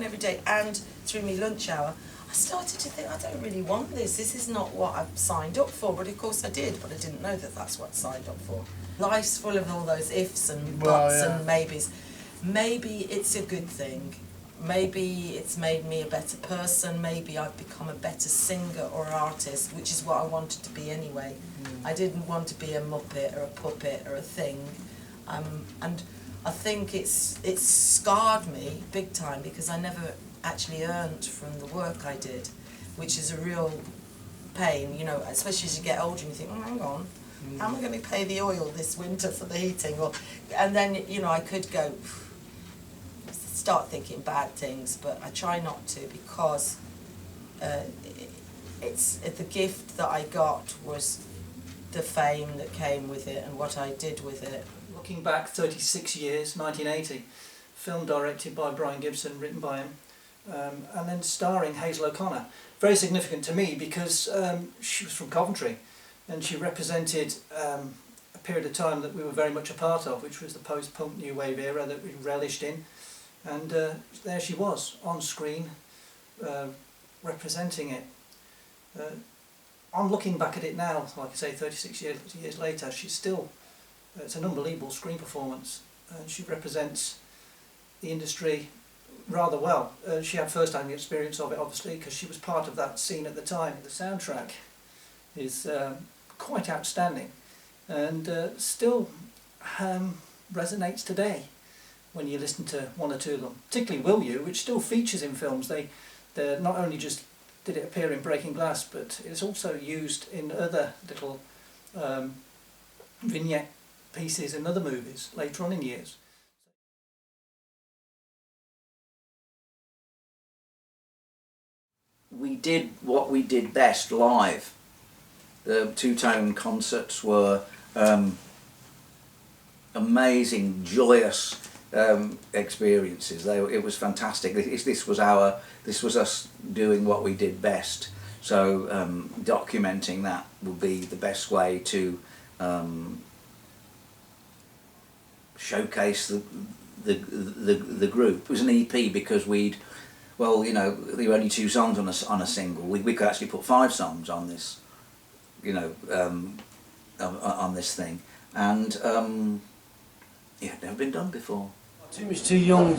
every day and through my lunch hour, I started to think, I don't really want this. This is not what I've signed up for. But of course I did, but I didn't know that that's what I signed up for. Life's full of all those ifs and buts and maybes. Maybe it's a good thing. Maybe it's made me a better person. Maybe I've become a better singer or artist, which is what I wanted to be anyway. I didn't want to be a muppet or a puppet or a thing. And I think it's scarred me big time because I never actually earned from the work I did, which is a real pain, you know, especially as you get older and you think, oh, hang on, how am I going to pay the oil this winter for the heating? And then, you know, I could go, start thinking bad things, but I try not to because it's the gift that I got was the fame that came with it and what I did with it. Looking back 36 years, 1980, film directed by Brian Gibson, written by him, and then starring Hazel O'Connor. Very significant to me because she was from Coventry and she represented a period of time that we were very much a part of, which was the post-punk new wave era that we relished in. And there she was, on screen, representing it. I'm looking back at it now, like I say, 36 years later, she's still, it's an unbelievable screen performance. She represents the industry rather well. She had first-hand experience of it, obviously, because she was part of that scene at the time. The soundtrack is quite outstanding and still resonates today when you listen to one or two of them, particularly Will You, which still features in films. They're not only just did it appear in Breaking Glass, but it's also used in other little vignette pieces in other movies later on in years. We did what we did best live. The two-tone concerts were amazing, joyous experiences. It was fantastic. This was us doing what we did best. So documenting that would be the best way to showcase the group. It was an EP because well, you know, there were only 2 songs on a single. We could actually put 5 songs on this, you know, on this thing, and yeah, never been done before. Too Much Too Young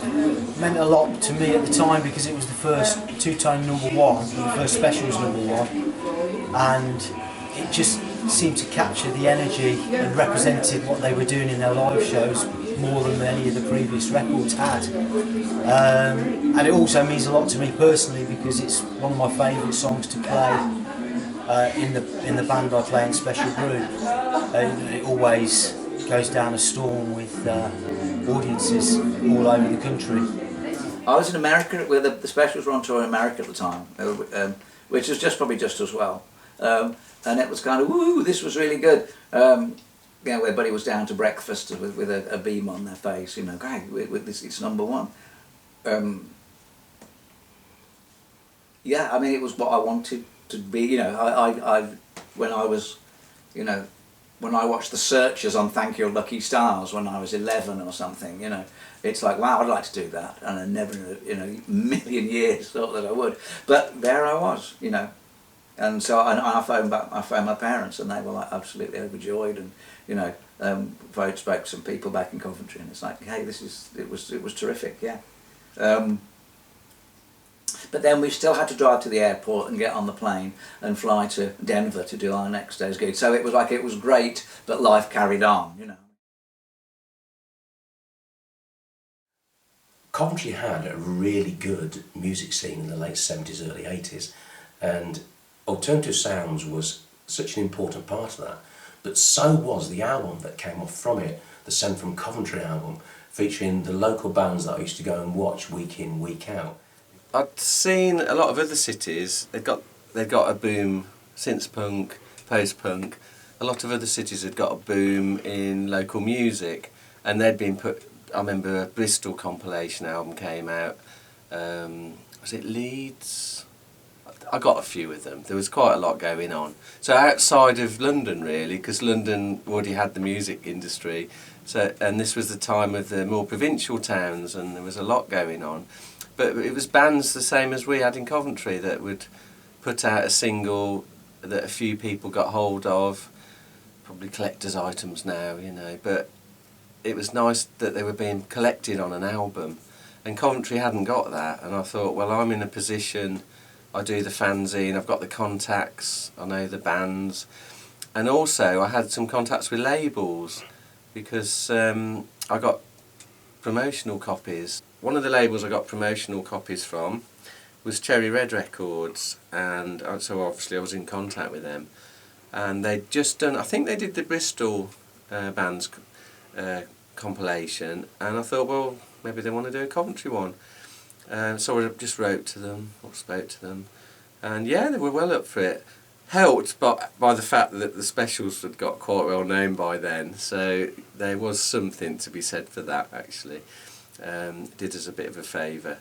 meant a lot to me at the time because it was the first two-tone #1, the first specials #1, and it just seemed to capture the energy and represented what they were doing in their live shows more than any of the previous records had. And it also means a lot to me personally because it's one of my favourite songs to play in the band I play in Special Group. It always goes down a storm with audiences all over the country. I was in America, where the Specials were on tour in America at the time, which was probably just as well. And it was kind of, woo, this was really good. You know, everybody was down to breakfast with a beam on their face, you know, great, it's #1. Yeah, I mean, it was what I wanted to be, you know. When I was, you know, when I watched The Searchers on Thank Your Lucky Stars when I was 11 or something, you know, it's like, wow, I'd like to do that. And I never, in a million years thought that I would. But there I was, you know. And so I phoned my parents and they were like absolutely overjoyed, and, you know, spoke to some people back in Coventry, and it's like, hey, it was terrific, yeah. But then we still had to drive to the airport and get on the plane and fly to Denver to do our next day's gig. So it was like, it was great, but life carried on, you know. Coventry had a really good music scene in the late 70s, early 80s, and alternative sounds was such an important part of that. But so was the album that came off from it, the Sent from Coventry album, featuring the local bands that I used to go and watch week in, week out. I'd seen a lot of other cities, they'd got a boom, synth punk, post-punk. A lot of other cities had got a boom in local music, and they'd been put, I remember a Bristol compilation album came out, was it Leeds? I got a few of them. There was quite a lot going on. So outside of London really, because London already had the music industry, so, and this was the time of the more provincial towns and there was a lot going on. But it was bands the same as we had in Coventry that would put out a single that a few people got hold of, probably collector's items now, you know, but it was nice that they were being collected on an album, and Coventry hadn't got that, and I thought, well, I'm in a position, I do the fanzine, I've got the contacts, I know the bands, and also I had some contacts with labels, because I got promotional copies. One of the labels I got promotional copies from was Cherry Red Records, and so obviously I was in contact with them, and they'd just done, I think they did the Bristol bands compilation, and I thought, well, maybe they want to do a Coventry one, so I just wrote to them, or spoke to them, and yeah, they were well up for it. Helped by the fact that the specials had got quite well known by then, so there was something to be said for that actually. Did us a bit of a favour.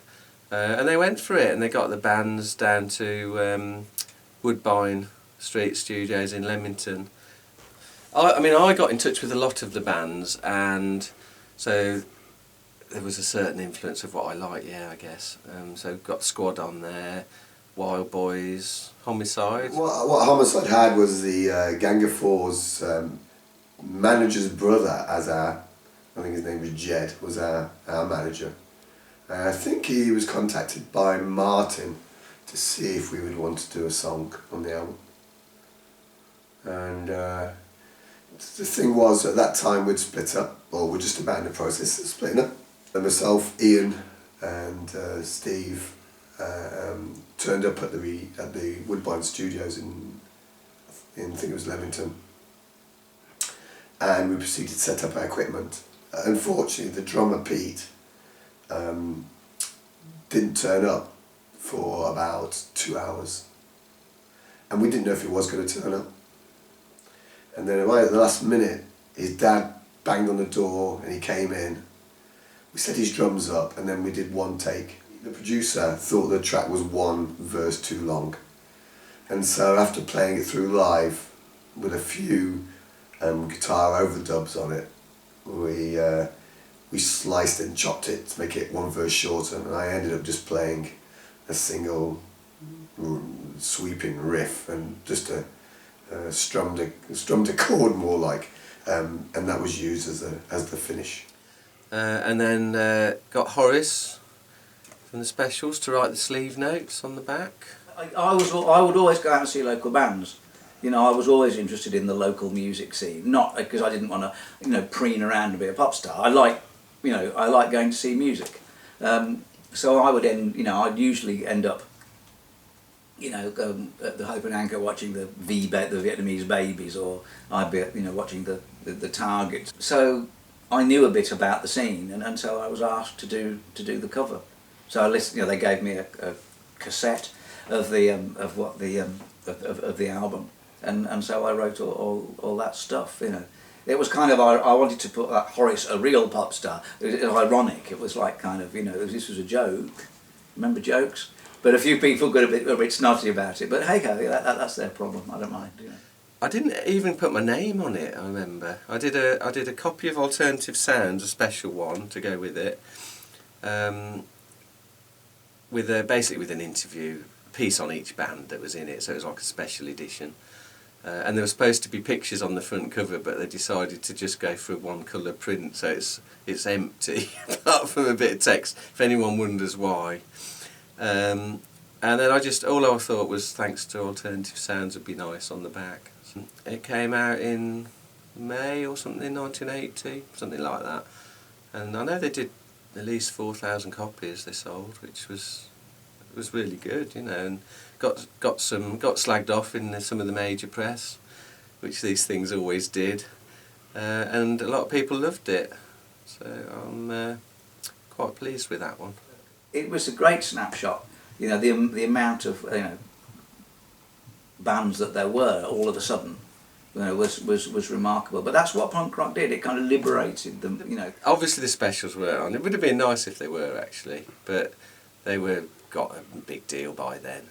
And they went for it, and they got the bands down to Woodbine Street Studios in Leamington. I mean, I got in touch with a lot of the bands, and so there was a certain influence of what I like, yeah, I guess. So got Squad on there, Wild Boys, Homicide. What Homicide had was the Gang of Four's manager's brother as our, I think his name was Jed, was our manager. I think he was contacted by Martin to see if we would want to do a song on the album. And the thing was, at that time we'd split up, or we're just about in the process of splitting up. And myself, Ian and Steve turned up at the Woodbine Studios in I think it was Leamington. And we proceeded to set up our equipment. Unfortunately, the drummer Pete didn't turn up for about 2 hours, and we didn't know if he was going to turn up. And then right at the last minute, his dad banged on the door and he came in. We set his drums up, and then we did one take. The producer thought the track was one verse too long, and so after playing it through live with a few guitar overdubs on it, we sliced it and chopped it to make it one verse shorter, and I ended up just playing a single sweeping riff and just a strummed a chord more like, and that was used as the finish. And then got Horace from the Specials to write the sleeve notes on the back. I would always go out and see local bands. You know, I was always interested in the local music scene, not because I didn't want to, you know, preen around and be a pop star. I like going to see music. So I would I'd usually end up, at the Hope and Anchor watching the Vietnamese Babies, or I'd be, watching the Targets. So I knew a bit about the scene, and so I was asked to do the cover. So I listened. They gave me a cassette of the album. And so I wrote all that stuff, It was kind of, I wanted to put that Horace, a real pop star. It was ironic. It was like kind of, this was a joke. Remember jokes? But a few people got a bit snotty about it. But hey, that's their problem. I don't mind. I didn't even put my name on it. I remember. I did a copy of Alternative Sounds, a special one to go with it, basically with an interview piece on each band that was in it. So it was like a special edition. And there were supposed to be pictures on the front cover, but they decided to just go for a one-colour print, so it's empty, apart from a bit of text, if anyone wonders why. And then all I thought was, thanks to Alternative Sounds, would be nice on the back. It came out in May or something, 1980, something like that. And I know they did at least 4,000 copies they sold, which was really good, and got slagged off in some of the major press, which these things always did, and a lot of people loved it, so I'm quite pleased with that one. It was a great snapshot, the amount of bands that there were all of a sudden, was remarkable. But that's what punk rock did. It kind of liberated them, Obviously the Specials were on. It would have been nice if they were actually, but they got a big deal by then.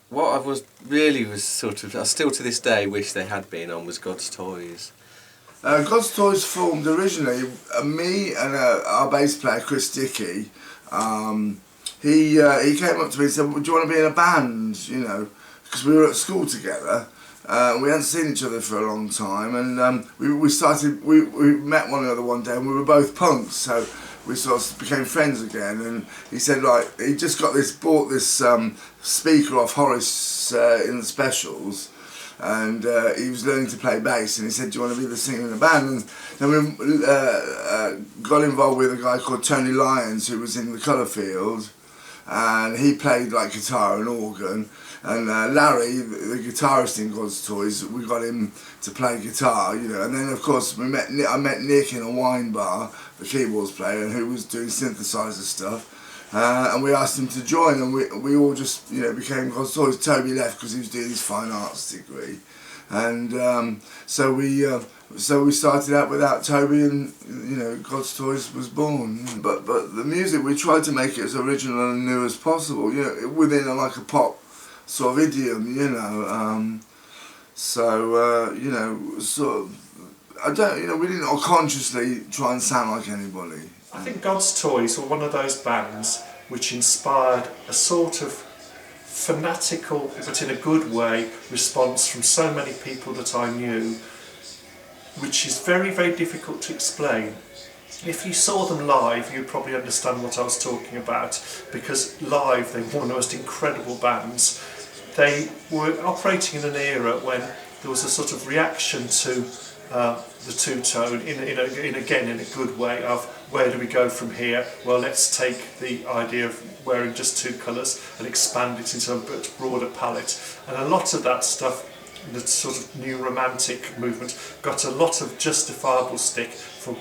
What I was still to this day wish they had been on was God's Toys. God's Toys formed originally, me and our bass player Chris Dickey. He came up to me and said, "Well, do you want to be in a band?" You know, because we were at school together. We hadn't seen each other for a long time, and we met one another one day, and we were both punks, so we sort of became friends again. And he said, like, he just bought this speaker off Horace in the Specials, and he was learning to play bass, and he said, "Do you want to be the singer in the band?" And then we got involved with a guy called Tony Lyons, who was in the Colourfield, and he played like guitar and organ. And Larry, the guitarist in God's Toys, we got him to play guitar, you know. And then of course I met Nick in a wine bar, the keyboards player, and who was doing synthesizer stuff. And we asked him to join, and we all just, you know, became God's Toys. Toby left because he was doing his fine arts degree, and so we started out without Toby, and you know, God's Toys was born. But the music, we tried to make it as original and new as possible, you know, within like a pop sort of idiom, you know. You know, sort of, I don't, you know, we didn't consciously try and sound like anybody. I think God's Toys were one of those bands which inspired a sort of fanatical, but in a good way, response from so many people that I knew, which is very, very difficult to explain. If you saw them live, you'd probably understand what I was talking about, because live they were one of the most incredible bands. They were operating in an era when there was a sort of reaction to the two-tone in a good way of where do we go from here? Well, let's take the idea of wearing just two colours and expand it into a much broader palette. And a lot of that stuff, the sort of new romantic movement, got a lot of justifiable stick for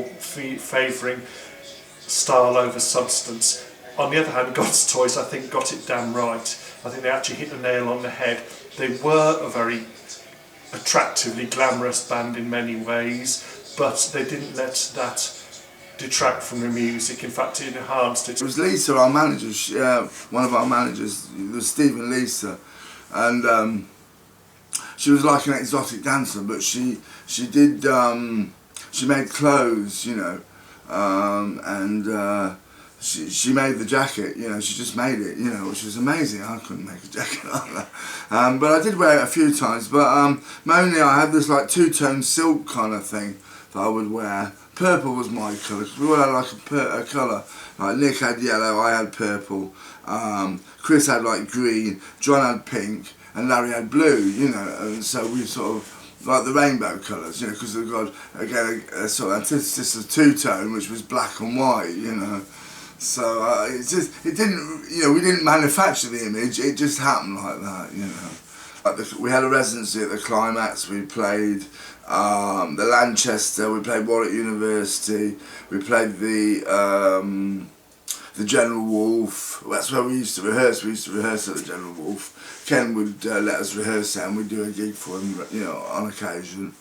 favouring style over substance. On the other hand, God's Toys, I think, got it damn right. I think they actually hit the nail on the head. They were a very attractively glamorous band in many ways, but they didn't let that detract from the music. In fact, it enhanced it. It was Lisa, our manager, one of our managers, it was Steve and Lisa, and she was like an exotic dancer, but she did, she made clothes, you know, and she made the jacket, you know, she just made it, you know, which was amazing. I couldn't make a jacket like that. But I did wear it a few times, but mainly I had this like two-tone silk kind of thing that I would wear. Purple was my colour, because we all had like a colour. Like Nick had yellow, I had purple, Chris had like green, John had pink, and Larry had blue, you know, and so we sort of like the rainbow colours, you know, because we've got, again, a sort of antithesis of two-tone, which was black and white, you know. So it didn't, you know, we didn't manufacture the image, it just happened like that, you know. Like we had a residency at the Climax, we played the Lanchester, we played Warwick University, we played the General Wolf. That's where we used to rehearse at the General Wolf. Ken would let us rehearse there, and we'd do a gig for him, you know, on occasion.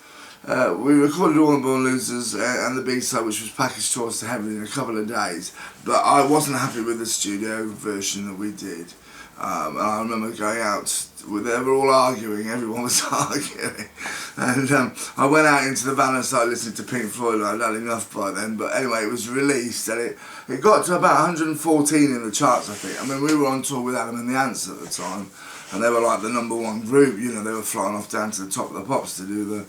We recorded All the Born Losers and the B-side, which was packaged to us to heaven in a couple of days, but I wasn't happy with the studio version that we did. And I remember going out, they were all arguing, everyone was arguing, and I went out into the van and started listening to Pink Floyd. I'd had enough by then, but anyway, it was released, and it got to about 114 in the charts, I think. I mean, we were on tour with Adam and the Ants at the time, and they were like the #1 group, you know, they were flying off down to the top of the pops to do the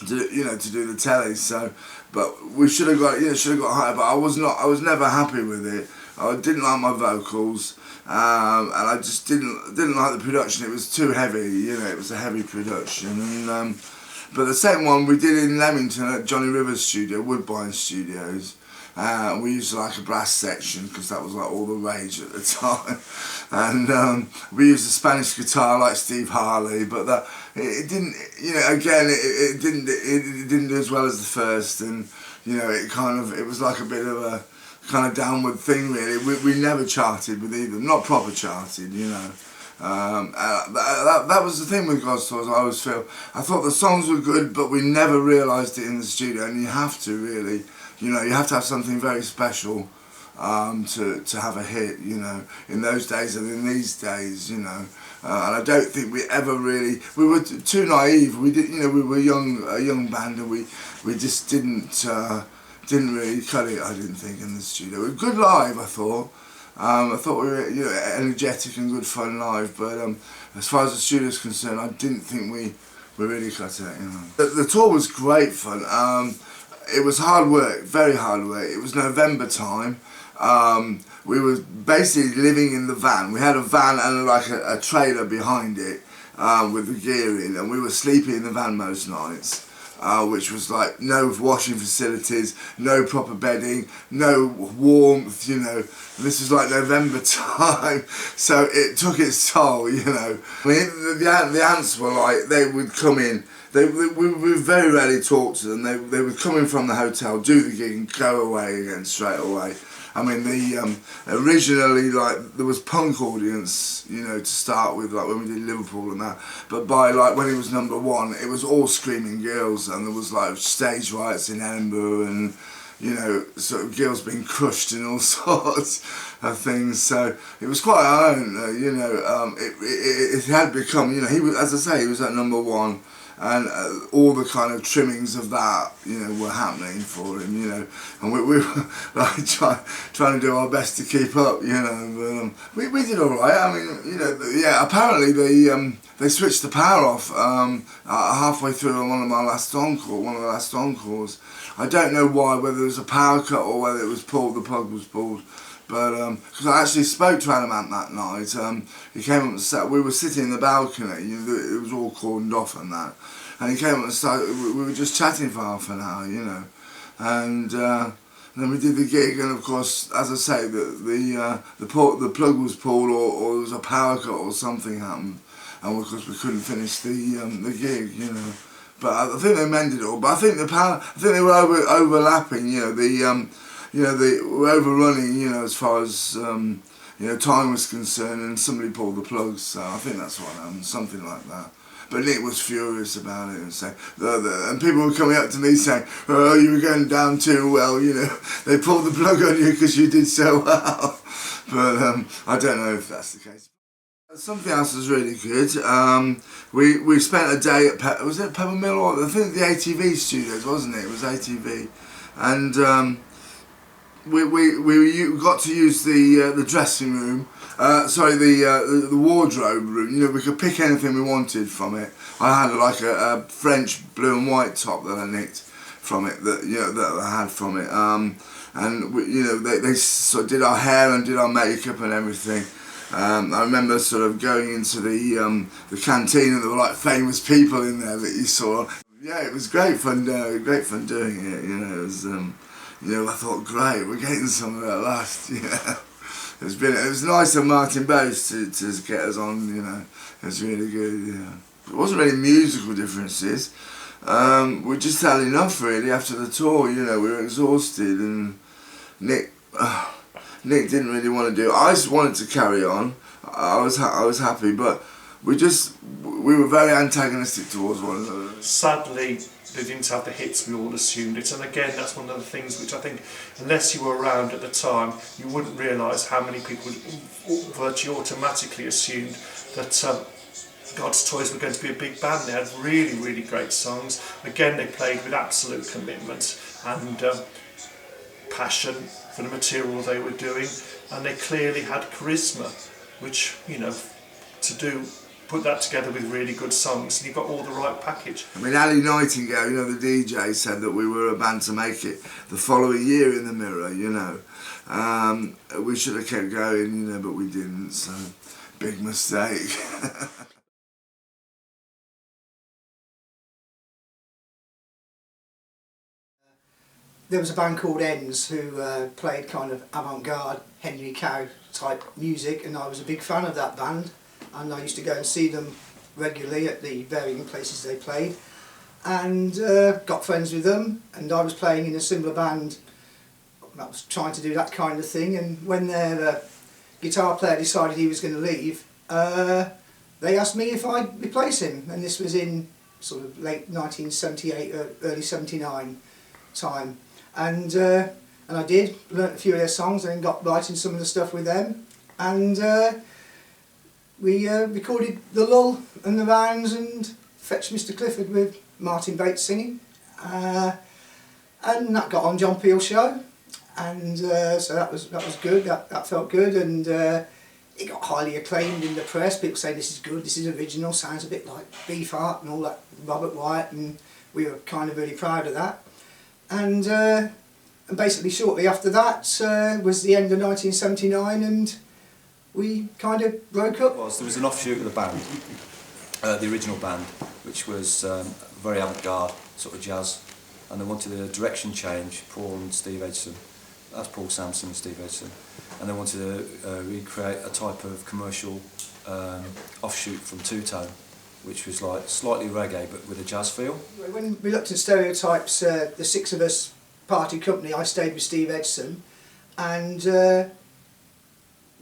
to do the telly. So, but we should have got higher. But I was never happy with it. I didn't like my vocals, and I just didn't like the production. It was too heavy. You know, it was a heavy production. And but the second one we did in Leamington at Johnny Rivers' studio, Woodbine Studios. We used like a brass section because that was like all the rage at the time, and we used a Spanish guitar like Steve Harley, but it didn't, you know, again it didn't do as well as the first, and you know, it was like a bit of a kind of downward thing really. We never charted with either, not proper charted, you know. That was the thing with God's Toys. I thought the songs were good, but we never realised it in the studio, and you have to really. You know, you have to have something very special to have a hit, you know, in those days and in these days, you know. And I don't think we ever really, we were too naive. We did, you know, we were a young band, and we just didn't really cut it. I didn't think in the studio. We were good live, I thought. I thought we were, you know, energetic and good fun live. But as far as the studio is concerned, I didn't think we really cut it. You know, the tour was great fun. It was hard work, very hard work. It was November time. We were basically living in the van. We had a van and like a trailer behind it with the gear in, and we were sleeping in the van most nights, which was like no washing facilities, no proper bedding, no warmth, you know. This was like November time, so it took its toll, you know. I mean, the ants were like, they would come in. We very rarely talked to them. They would come in from the hotel, do the gig and go away again straight away. I mean, originally, like, there was punk audience, you know, to start with, like when we did Liverpool and that. But by, like, when it was #1, it was all screaming girls, and there was, like, stage riots in Edinburgh and, you know, sort of girls being crushed and all sorts of things. So it was quite our own, you know. It had become, you know, he was, as I say, he was at #1. And all the kind of trimmings of that, you know, were happening for him, you know, and we were like trying to do our best to keep up, you know. But we did all right. I mean, you know, yeah. Apparently they switched the power off halfway through on one of the last encores. I don't know why, whether it was a power cut or whether it was pulled. The plug was pulled. But because I actually spoke to Adamant that night, he came up and sat. We were sitting in the balcony. You know, it was all cordoned off and that. And he came up and started. We were just chatting for half an hour, you know, and then we did the gig. And of course, as I say, the plug was pulled, or there was a power cut, or something happened, and of course we couldn't finish the gig, you know. But I think they mended it all. But I think they were overlapping, you know, you know, they were overrunning, you know, as far as, you know, time was concerned, and somebody pulled the plugs, so I think that's what happened, something like that. But Nick was furious about it, and saying, and people were coming up to me saying, oh, you were going down too well, you know, they pulled the plug on you because you did so well. But I don't know if that's the case. Something else was really good. We spent a day at was it Peppermill, or I think the ATV studios, wasn't it? It was ATV, and we got to use the dressing room. Sorry, the wardrobe room. You know, we could pick anything we wanted from it. I had like a French blue and white top that I nicked from it. That, you know, that I had from it. And we, you know, they sort of did our hair and did our makeup and everything. I remember sort of going into the canteen, and there were like famous people in there that you saw. Yeah, it was great fun. Great fun doing it. You know, it was. You know, I thought, great, we're getting somewhere at last. Yeah, it was nice of Martin Bowes to get us on. You know, it was really good. Yeah, it wasn't really musical differences. We just had enough really after the tour. You know, we were exhausted, and Nick didn't really want to do it. I just wanted to carry on. I was happy, but we were very antagonistic towards one another. Sadly, they didn't have the hits we all assumed it, and again, that's one of the things which I think, unless you were around at the time, you wouldn't realise how many people virtually automatically assumed that God's Toys were going to be a big band. They had really, really great songs. Again, they played with absolute commitment and passion for the material they were doing, and they clearly had charisma, which, you know, put that together with really good songs, and you've got all the right package. I mean, Ali Nightingale, you know, the DJ, said that we were a band to make it the following year in the Mirror, you know. We should have kept going, you know, but we didn't, so big mistake. There was a band called Ends who played kind of avant-garde, Henry Cow type music, and I was a big fan of that band. And I used to go and see them regularly at the varying places they played, and got friends with them, and I was playing in a similar band that was trying to do that kind of thing, and when their guitar player decided he was going to leave, they asked me if I'd replace him, and this was in sort of late 1978, early 79 time, and and I did, learnt a few of their songs and then got writing some of the stuff with them, and we recorded The Lull and The Rounds and Fetch Mr Clifford with Martin Bates singing, and that got on John Peel show, and so that was good, that felt good, and it got highly acclaimed in the press. People say this is good, this is original, sounds a bit like Beefheart and all that, Robert Wyatt, and we were kind of really proud of that. And basically shortly after that was the end of 1979, and we kind of broke up. There was an offshoot of the band, the original band, which was very avant-garde, sort of jazz, and they wanted a direction change, Paul and Steve Edson. That's Paul Sampson and Steve Edson. And they wanted to recreate a type of commercial offshoot from Two Tone, which was like slightly reggae but with a jazz feel. When Reluctant Stereotypes, the six of us party company, I stayed with Steve Edson and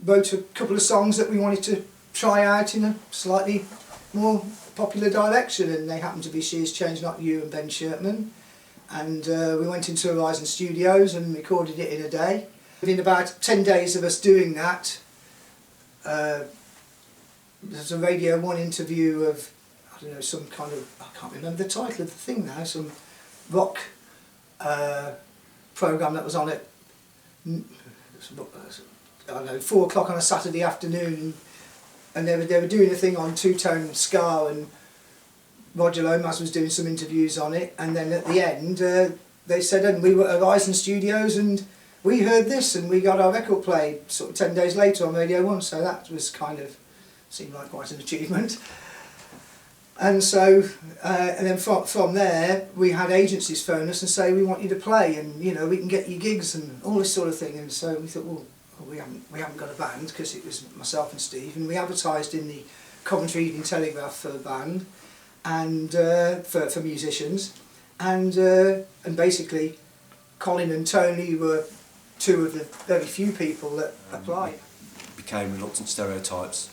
wrote a couple of songs that we wanted to try out in a slightly more popular direction, and they happened to be She's Changed Not You and Ben Shertman, and we went into Horizon Studios and recorded it in a day. Within about 10 days of us doing that, there's a Radio 1 interview of, I don't know, some kind of, I can't remember the title of the thing now, some rock programme that was on at, I don't know, 4 o'clock on a Saturday afternoon, and they were doing a thing on two-tone ska, and Roger Lomas was doing some interviews on it, and then at the end they said, and we were at Horizon Studios and we heard this and we got our record played sort of 10 days later on Radio 1, so that was kind of, seemed like quite an achievement. And so, and then from there, we had agencies phone us and say, we want you to play, and you know, we can get you gigs and all this sort of thing. And so we thought, well, we haven't got a band, because it was myself and Steve, and we advertised in the Coventry Evening Telegraph for a band, and for musicians, and basically, Colin and Tony were two of the very few people that applied. Became Reluctant Stereotypes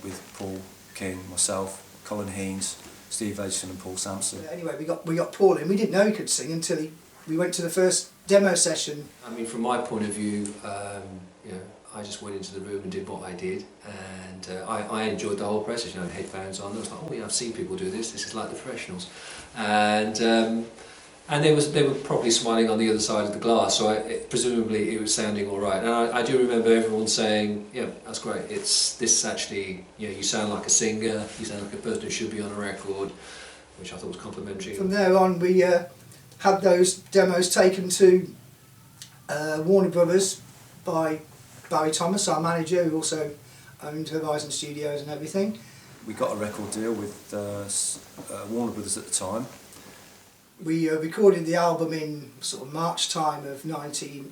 with Paul King, myself, Colin Haynes, Steve Edson and Paul Sampson. Anyway, we got Paul in. We didn't know he could sing until we went to the first demo session. I mean, from my point of view, you know, I just went into the room and did what I did, and I enjoyed the whole process. You know, headphones on. I was like, oh yeah, I've seen people do this. This is like the professionals, and they were probably smiling on the other side of the glass. So presumably it was sounding all right. And I do remember everyone saying, yeah, that's great. This actually, you know, you sound like a singer. You sound like a person who should be on a record, which I thought was complimentary. From there on, we had those demos taken to Warner Brothers by Barry Thomas, our manager, who also owned Horizon Studios and everything. We got a record deal with Warner Brothers at the time. We recorded the album in sort of March time of 1980,